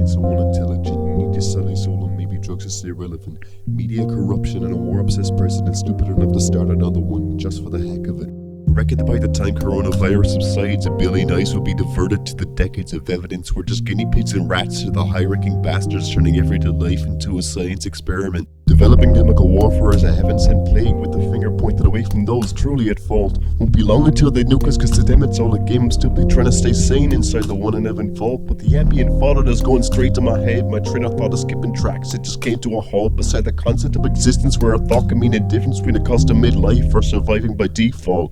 mind so unintelligent. You need to sell your soul and maybe drugs is irrelevant. Media corruption and a more obsessed president stupid enough to start another one just for the heck of it. I reckon that by the time coronavirus subsides, a billion eyes will be diverted to the decades of evidence. We're just guinea pigs and rats to the high-ranking bastards turning everyday life into a science experiment. Developing chemical warfare as a heaven-sent plague with the finger pointed away from those truly at fault. Won't be long until they nuke us, cause to them it's all a game. I'm still trying to stay sane inside the one in heaven vault. But the ambient thought is going straight to my head. My train of thought is skipping tracks, it just came to a halt beside the concept of existence, where a thought can mean a difference between a custom-made life or surviving by default.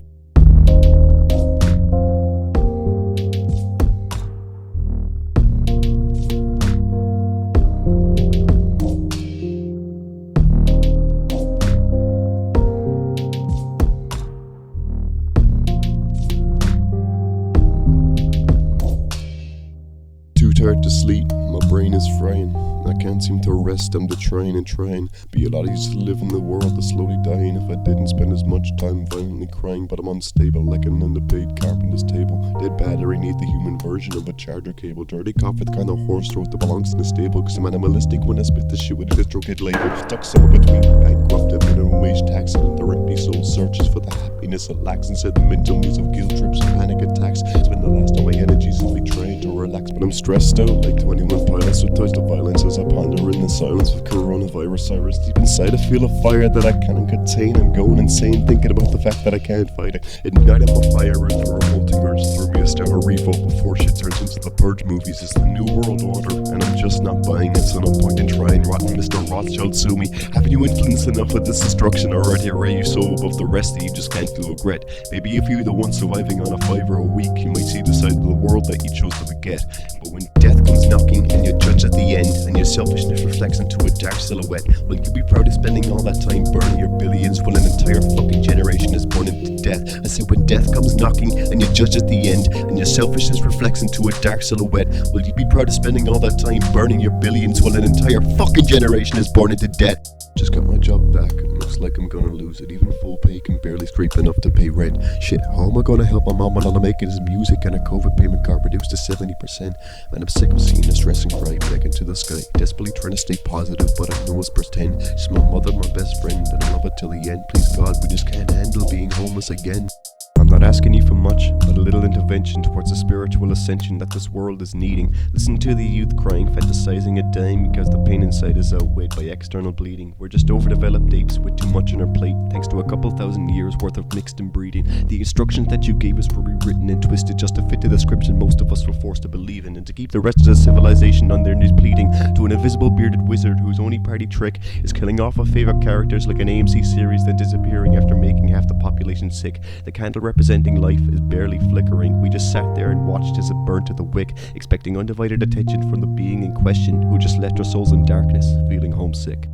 Too tired to sleep, my brain is frying. I can't seem to rest, I'm trying. Be a lot easier to live in the world that's slowly dying if I didn't spend as much time violently crying. But I'm unstable like an underpaid carpenter's table. Dead battery need the human version of a charger cable. Dirty cough with the kind of horse throat that belongs in a stable. Cause I'm animalistic when I spit the shit with a distrocate label. Stuck somewhere between bankrupt and minimum wage tax, and their empty soul searches for the happiness it lacks. Instead the mental needs of guilt trips and panic attacks. Spend the last of my energies simply trying to relax. But I'm stressed out like 21 pilots with touch of violence as I ponder in the silence of coronavirus sirens. Deep inside I feel a fire that I can't contain. I'm going insane thinking about the fact that I can't fight it. Ignite up a fire and the revolting urge through me a star revolt before shit turns into the Purge movies. It's the new world order and I'm just not buying it, so no point in trying. Rotten Mr. Rothschild, sue me. Haven't you influenced enough with this destruction, or are you so above the rest that you just can't feel regret? Maybe if you're the one surviving on a $5 a week, you might see the side of the world that you chose to forget. But when death comes knocking and you're judged at the end, and your selfishness reflects into a dark silhouette, will you be proud of spending all that time burning your billions while an entire fucking generation is born into death? I said when death comes knocking and you're judged at the end, and your selfishness reflects into a dark silhouette, will you be proud of spending all that time burning your billions while an entire fucking generation is born into death? Just got my job back, it looks like I'm gonna lose it. Even full pay can barely scrape enough to pay rent. Shit, how am I gonna help my mom when all I'm making is music and a COVID payment card reduced to 70%? Man, I'm sick of seeing the stress and cry back into the sky. Desperately trying to stay positive, but I know it's pretend. She's my mother, my best friend, and I love her till the end. Please God, we just can't handle being homeless again. I'm not asking you for much, but a little intervention towards the spiritual ascension that this world is needing. Listen to the youth crying, fantasizing and dying because the pain inside is outweighed by external bleeding. We're just overdeveloped apes with too much on our plate, thanks to a couple thousand years worth of mixed inbreeding. The instructions that you gave us were rewritten and twisted just to fit the description most of us were forced to believe in, and to keep the rest of the civilization on their knees pleading to an invisible bearded wizard whose only party trick is killing off our favorite characters like an AMC series, then disappearing after making half the population sick. The candle representing life is barely flickering. We just sat there and watched as it burned to the wick, expecting undivided attention from the being in question, who just left our souls in darkness, feeling homesick.